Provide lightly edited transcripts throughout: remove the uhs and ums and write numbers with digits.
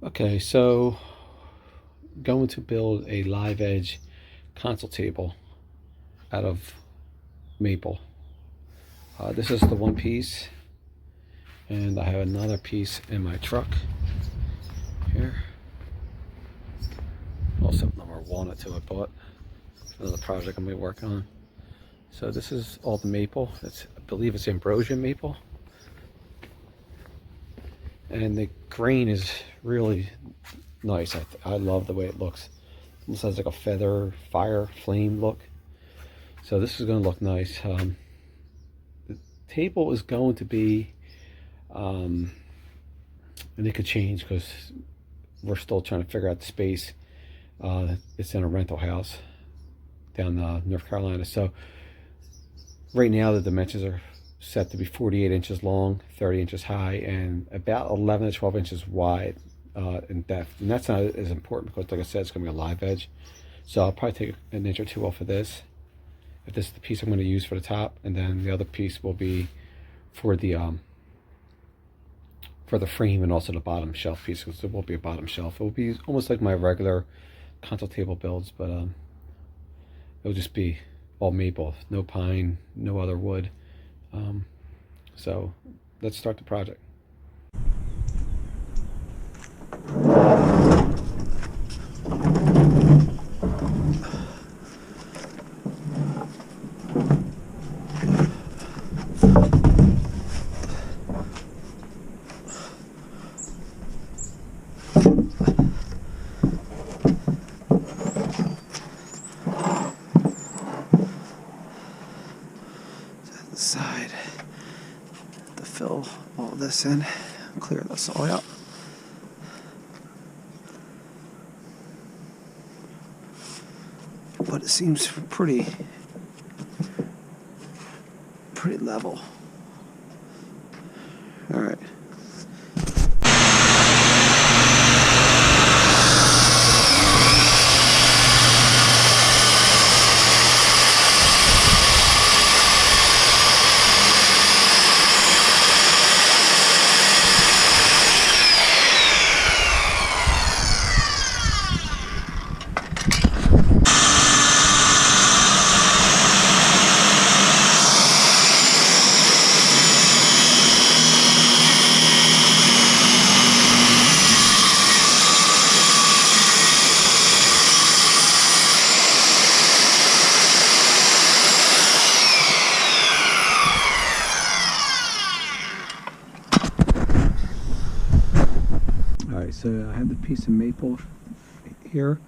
Okay, so going to build a live edge console table out of maple. This is the one piece, and I have another piece in my truck here. Also number walnut too I bought. Another project I'm going to be working on. So this is all the maple. I believe it's ambrosia maple. And the grain is really nice. I love the way it looks. Almost has like a feather, fire, flame look. So this is going to look nice. The table is going to be, and it could change because we're still trying to figure out the space. It's in a rental house down North Carolina. So right now the dimensions are set to be 48 inches long, 30 inches high, and about 11 to 12 inches wide in depth. And that's not as important because, like I said, it's going to be a live edge. So I'll probably take an inch or two off of this, if this is the piece I'm going to use for the top, and then the other piece will be for the frame and also the bottom shelf piece, because there will be a bottom shelf. It will be almost like my regular console table builds, but it'll just be all maple, no pine, no other wood. So let's start the project. Side to fill all this in, clear this all out. But it seems pretty level. All right. So I have the piece of maple here.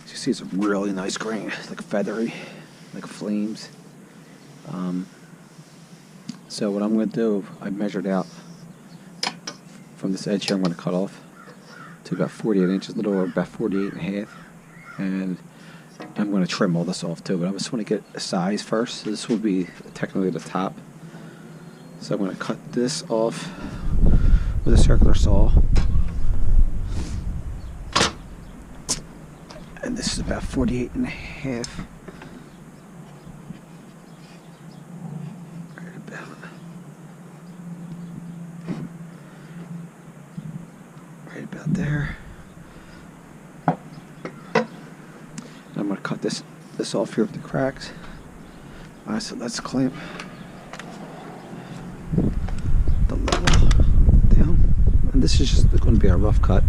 As you see, it's a really nice grain, like feathery, like flames. So what I'm going to do, I measured out from this edge here. I'm going to cut off to about 48 inches, a little over about 48 and a half. And I'm going to trim all this off too, but I just want to get a size first. So this will be technically the top. So I'm going to cut this off with a circular saw. And this is about 48 and a half. Right about there. And I'm going to cut this off here with the cracks. Alright, so let's clamp the level down. And this is just going to be a rough cut.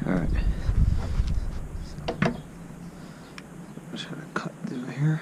Alright, I'm just going to cut through here.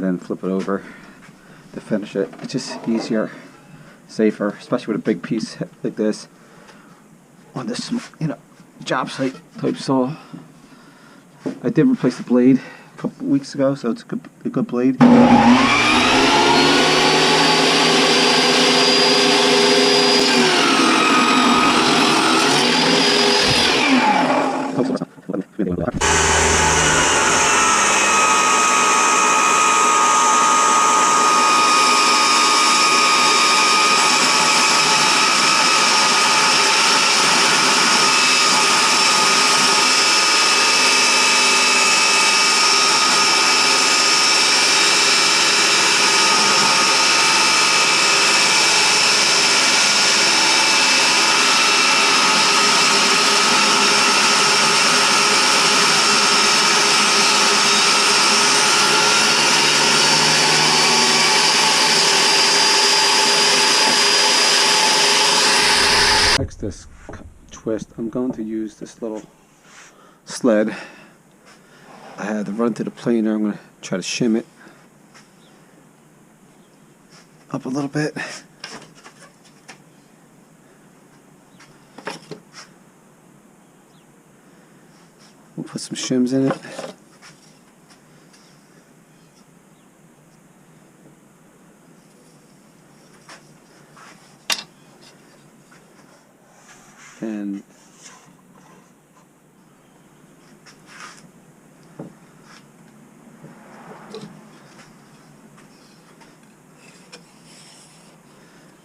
then flip it over to finish it. It's just easier, safer, especially with a big piece like this on this, job site type saw. I did replace the blade a couple weeks ago, so it's a good blade. Fix this twist. I'm going to use this little sled. I had to run to the planer. I'm going to try to shim it up a little bit. We'll put some shims in it.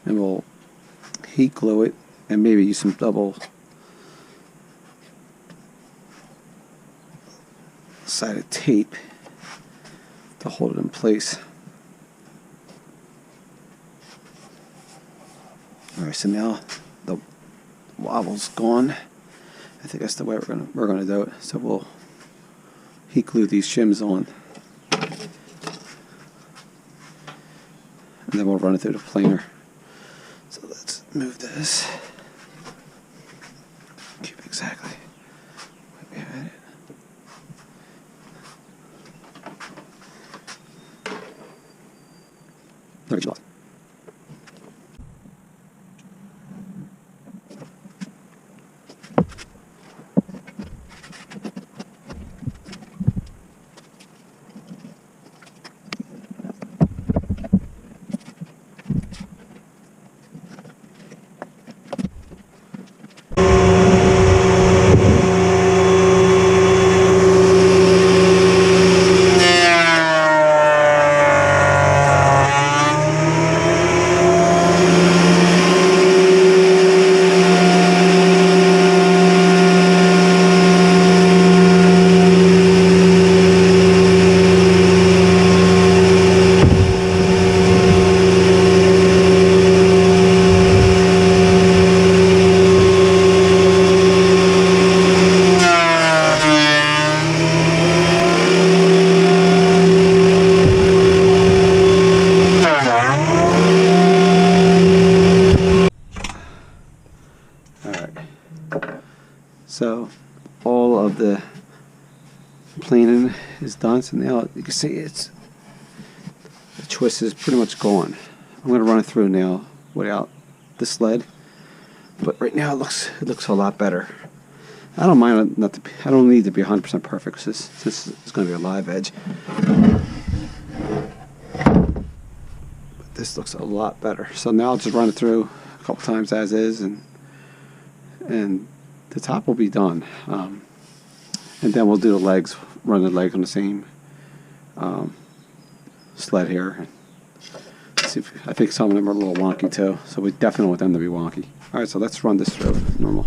And we'll heat glue it and maybe use some double sided tape to hold it in place. Alright, so now the wobble's gone. I think that's the way we're gonna do it. So we'll heat glue these shims on, and then we'll run it through the planer. So let's move this. Keep it exactly where we had it. There we go. So all of the planing is done. So now you can see the twist is pretty much gone. I'm going to run it through now without the sled, but right now it looks a lot better. I don't mind I don't need to be 100% perfect because this is going to be a live edge. But this looks a lot better. So now I'll just run it through a couple times as is, and the top will be done, and then we'll do the legs, run the leg on the same sled here. See I think some of them are a little wonky too, so we definitely want them to be wonky. Alright, so let's run this through normal.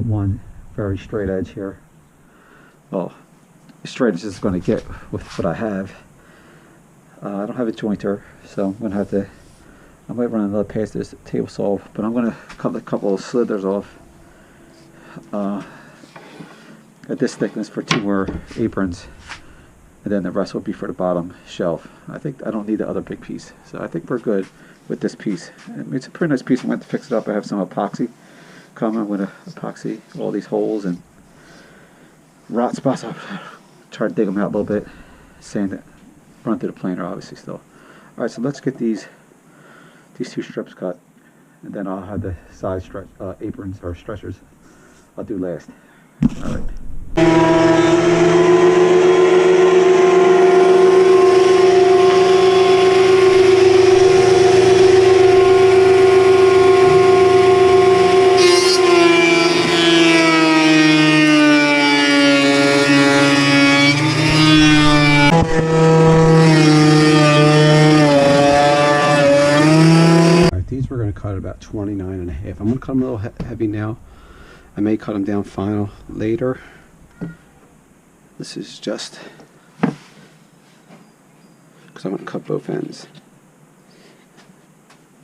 One very straight edge here. well, as straight as it's going to get with what I have. I don't have a jointer, so I'm going to have to, I might run another pass this table saw, but I'm going to cut a couple of slithers off at this thickness for 2 more aprons, and then the rest will be for the bottom shelf. I think I don't need the other big piece, so I think we're good with this piece. I mean, it's a pretty nice piece. I'm going to fix it up. I have some epoxy coming. I'm going to epoxy all these holes and rot spots. I'll try to dig them out a little bit, sand it, run through the planer obviously still. Alright, so let's get these 2 strips cut, and then I'll have the side aprons or stretchers I'll do last. Alright. These we're going to cut at about 29.5. I'm going to cut them a little heavy now. I may cut them down final later. This is just because I'm going to cut both ends.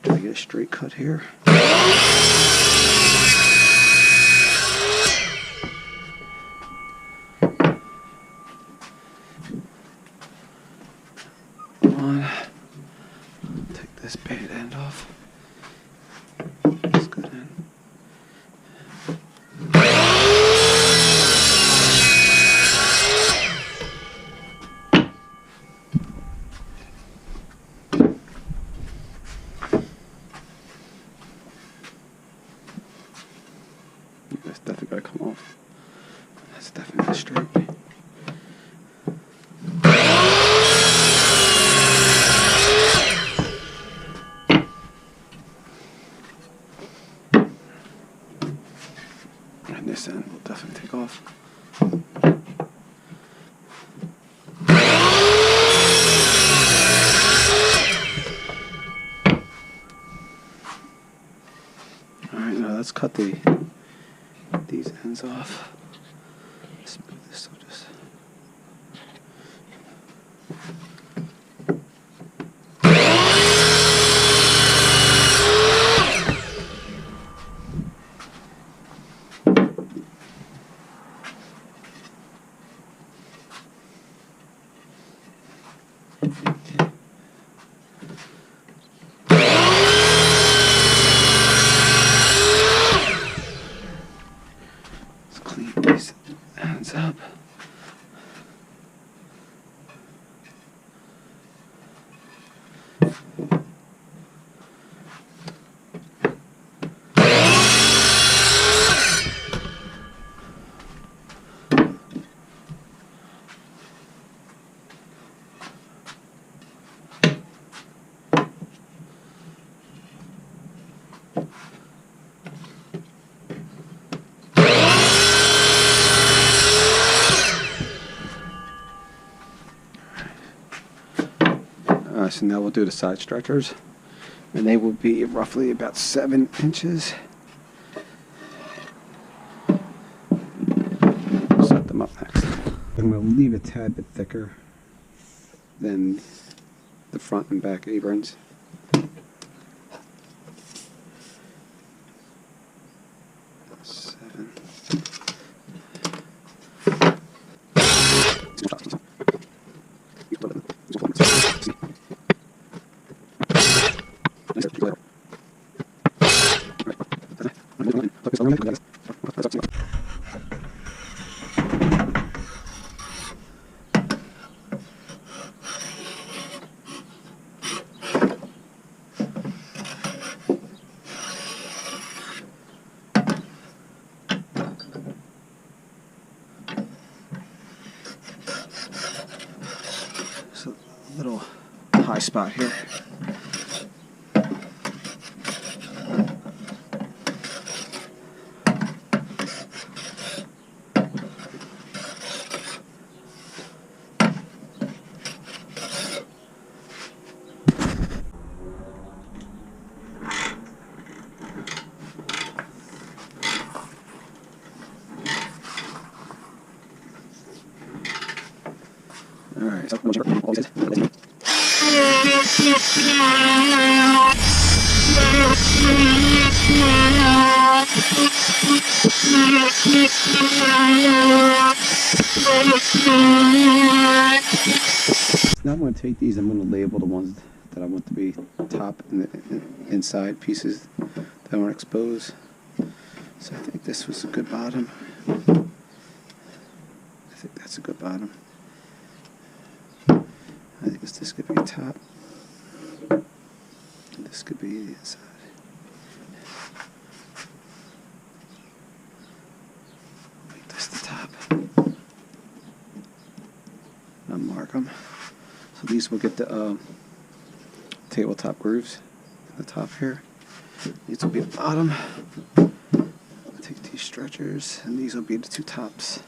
I get a straight cut here. Take this bad end off. This good end. That's definitely got to come off. That's definitely straight. And this end will definitely take off. Alright, now let's cut these ends off. Let's move this so just. These ends up. So now we'll do the side stretchers, and they will be roughly about 7 inches. Set them up next. I'm going to leave a tad bit thicker than the front and back aprons. Little high spot here. Now I'm going to take these, I'm going to label the ones that I want to be top and the inside pieces that aren't exposed. So I think this was a good bottom. I think that's a good bottom. I think this could be top. And this could be the inside. Make this the top. I'll mark them. So these will get the tabletop grooves in the top here. These will be the bottom. I'll take these stretchers, and these will be the two tops.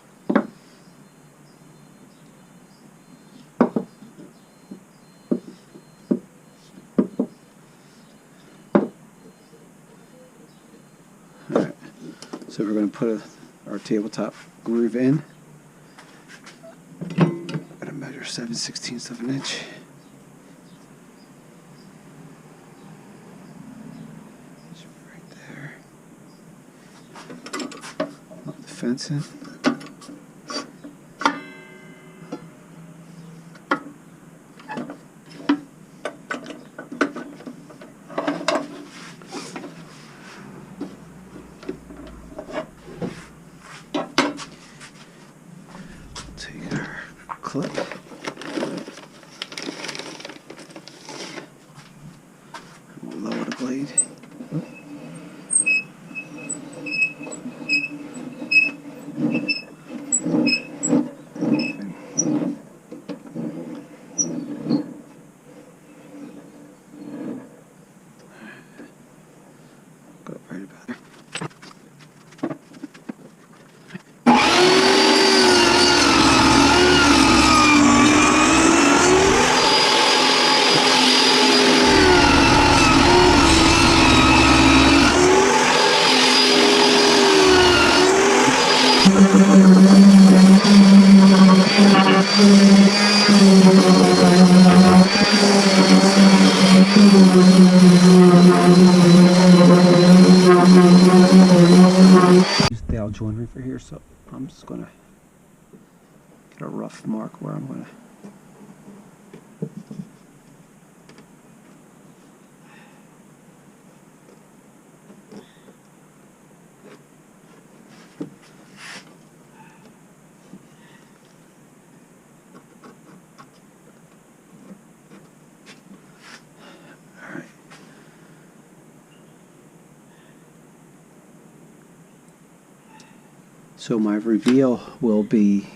Alright, so we're going to put our tabletop groove in. I'm going to measure 7/16 of an inch. Right there. Put the fence in. Take our clip. We'll lower the blade. Go right about there. Use dowel joinery for here, so I'm just gonna get a rough mark where I'm gonna. So my reveal will be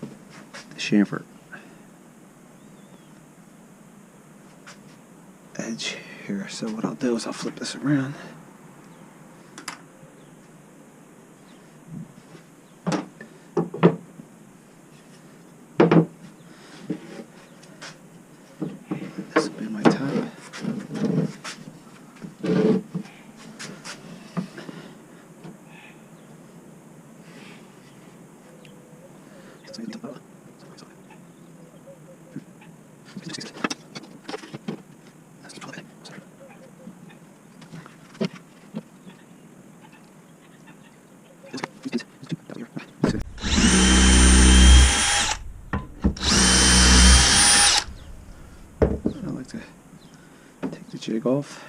the chamfer edge here. So what I'll do is I'll flip this around. This will be my top. I like to take the jig off.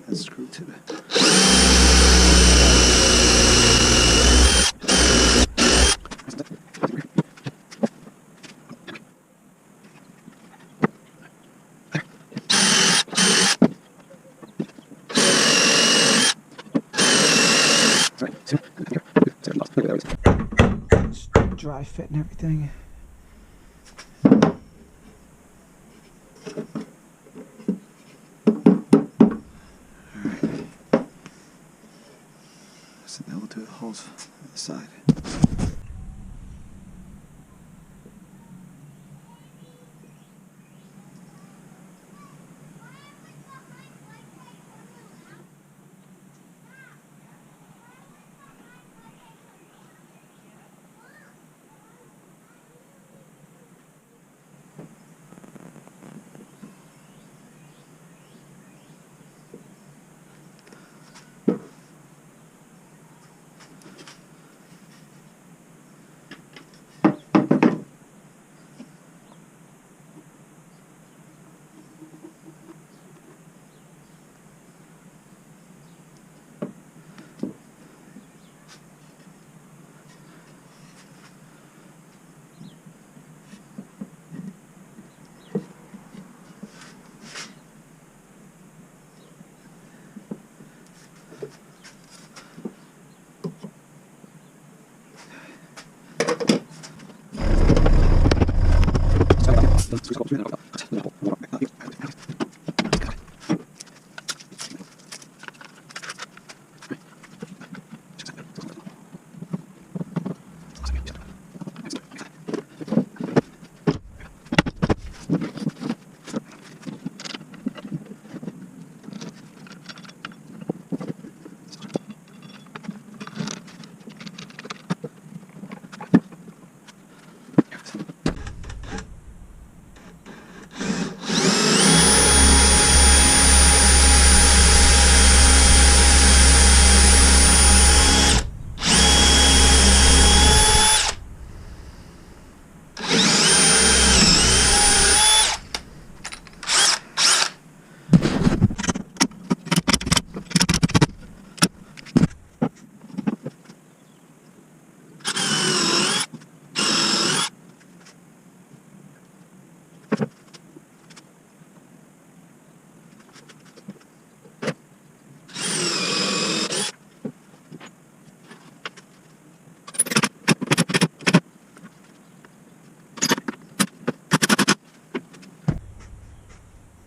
And screw to the. Dry fit and everything. Alright. So now we'll do the holes on the side.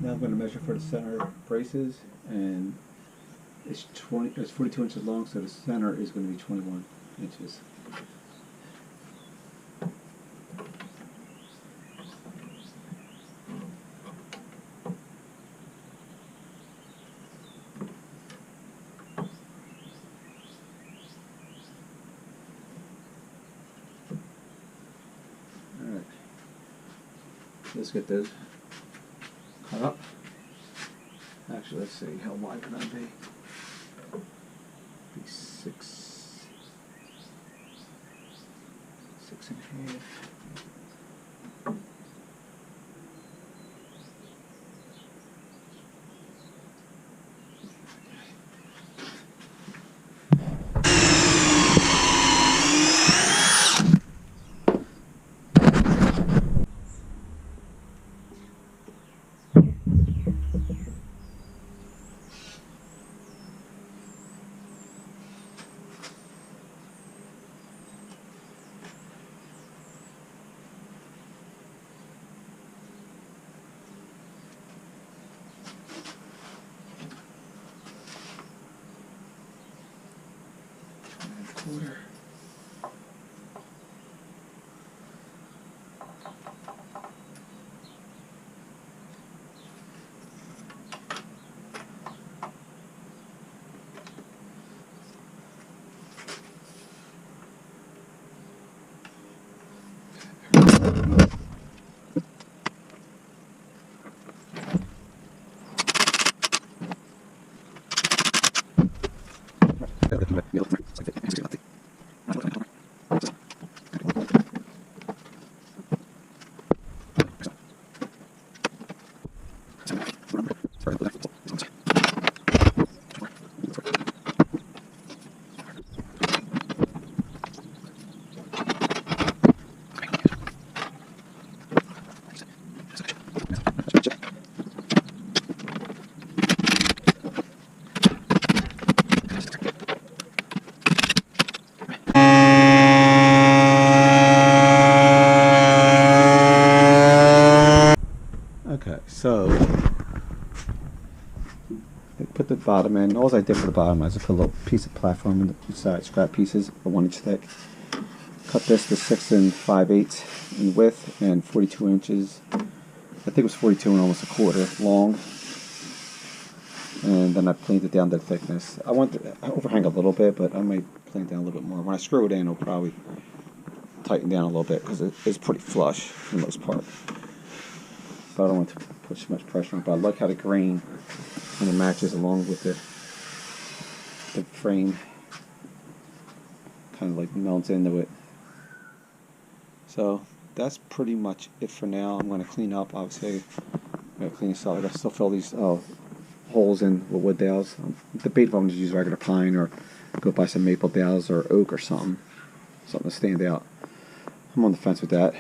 Now I'm going to measure for the center braces, and it's 42 inches long, so the center is going to be 21 inches. Alright, let's get those cut up. Actually, let's see, how wide can I be? Be 6.5. Quarter. Okay, so I put the bottom in. All I did for the bottom is I put a little piece of platform in the side, scrap pieces, 1 inch thick. Cut this to 6 5/8 in width and 42 inches. I think it was 42 and almost a quarter long. And then I planed it down to thickness. I want to overhang a little bit, but I might plane it down a little bit more. When I screw it in, it'll probably tighten down a little bit because it's pretty flush for the most part. So I don't want to put too much pressure on it, but I like how the grain kind of matches along with the frame. Kind of like melts into it. So that's pretty much it for now. I'm going to clean up, obviously. I'm going to clean this up. I got to still fill these holes in with wood dowels. The bait if I'm going to use regular pine or go buy some maple dowels or oak or something to stand out. I'm on the fence with that.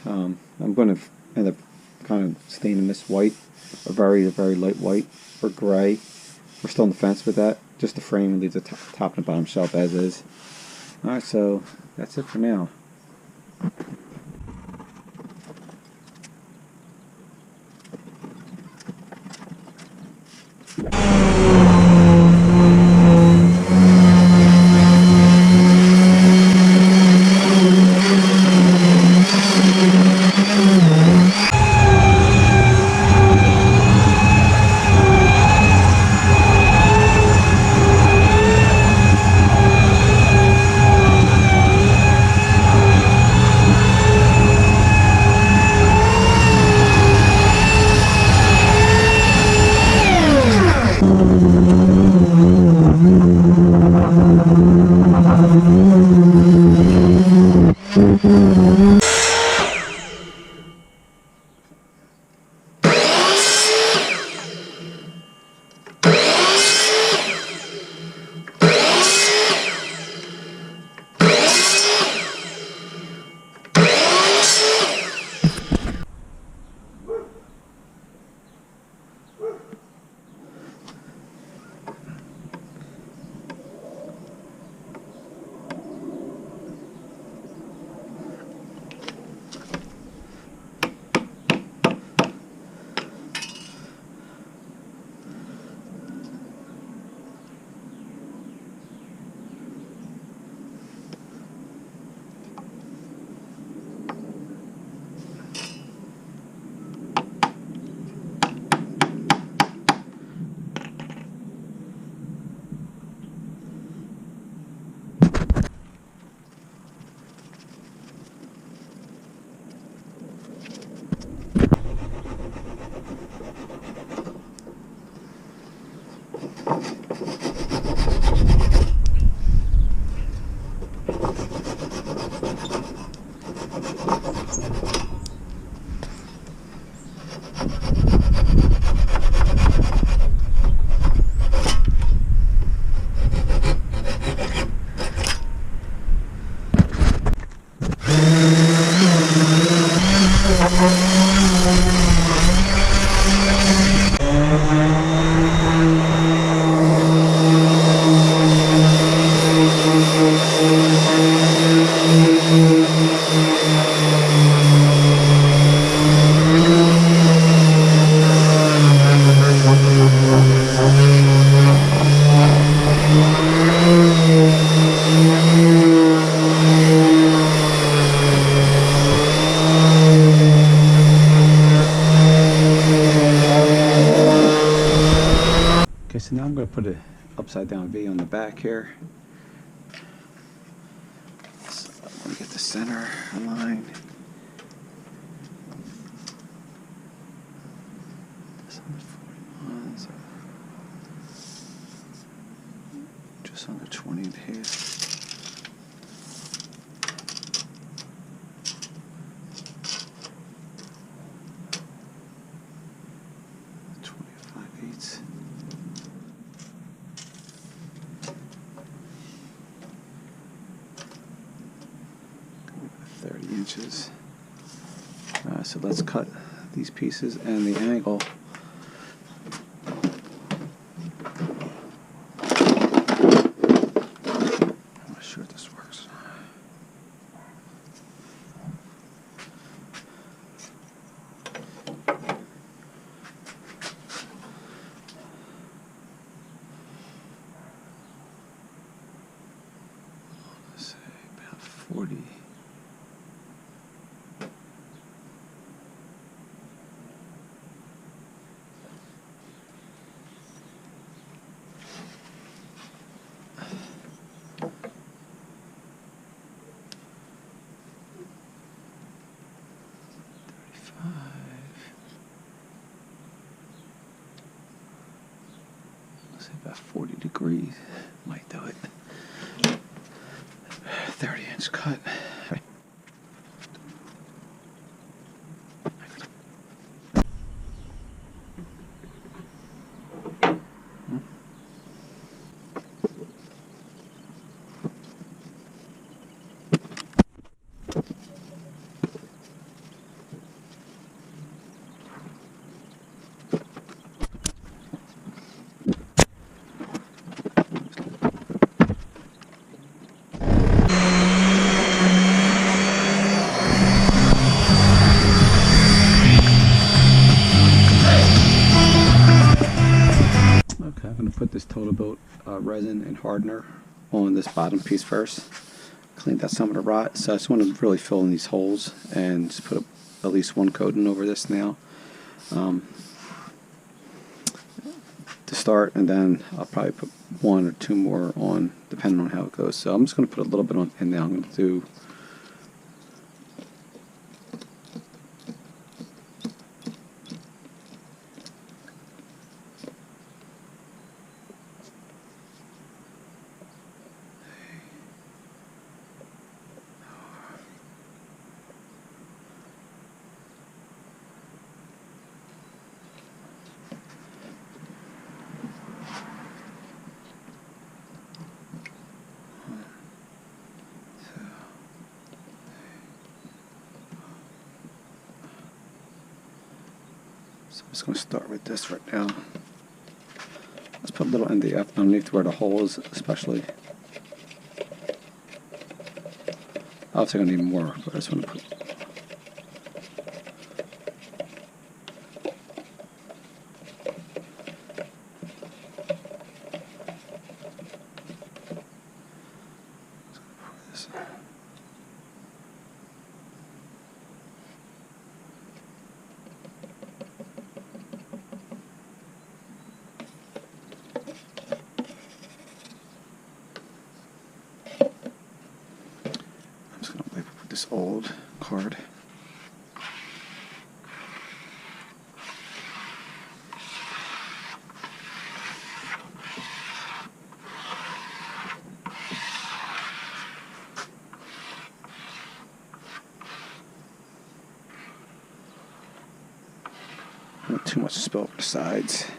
I'm going to end up kind of staining this white, a very light white or gray. We're still on the fence with that. Just the frame and leave the top and the bottom shelf as is. Alright, so that's it for now. Okay, so now I'm going to put an upside down V on the back here. So let me get the center aligned. This one's 41, so just under 20 and a half. Inches. So let's cut these pieces and the angle. I'm not sure if this works. Let's say about 40. Let's say about 40 degrees. Might do it. 30-inch cut. Resin and Hardener on this bottom piece first. Cleaned out some of the rot, so I just want to really fill in these holes and just put at least one coating over this now to start, and then I'll probably put one or two more on depending on how it goes. So I'm just going to put a little bit on, and now I'm going to do So I'm just going to start with this right now. Let's put a little MDF underneath where the hole is, especially. Obviously, I'm going to need more, but I just want to put. This old card. Not too much spill over the sides.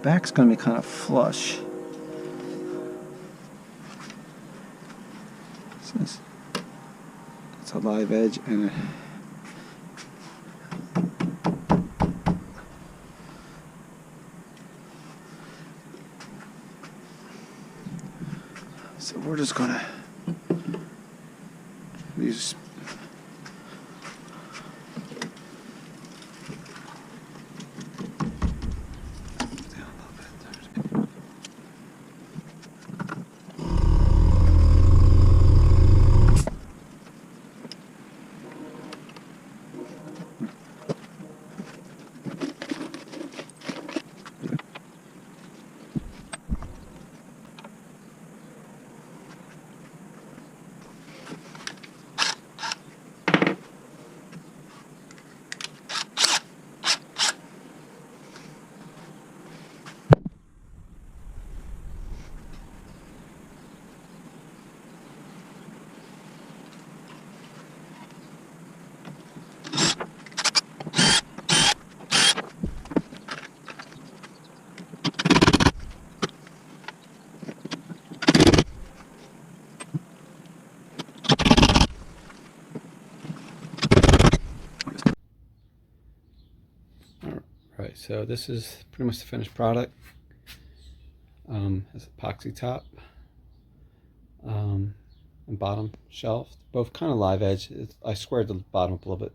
back's going to be kind of flush. It's a live edge and so we're just gonna use Alright, so this is pretty much the finished product. Has epoxy top and bottom shelf, both kind of live edge. I squared the bottom up a little bit,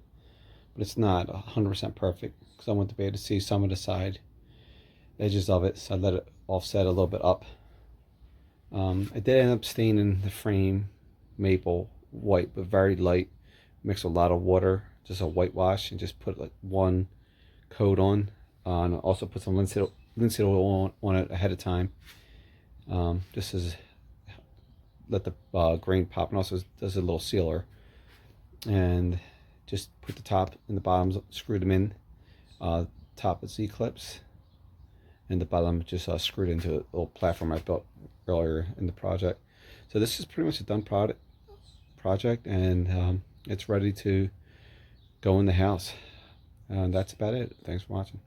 but it's not 100% perfect because I want to be able to see some of the side edges of it, so I let it offset a little bit up. I did end up staining the frame maple white, but very light. Mixed a lot of water, just a whitewash, and just put like one coat on. And also put some linseed oil on it ahead of time. Just as let the grain pop, and also does a little sealer. And just put the top and the bottoms, screwed them in. Top is Z-clips, and the bottom just screwed into a little platform I built earlier in the project. So this is pretty much a done project, and it's ready to go in the house. And that's about it. Thanks for watching.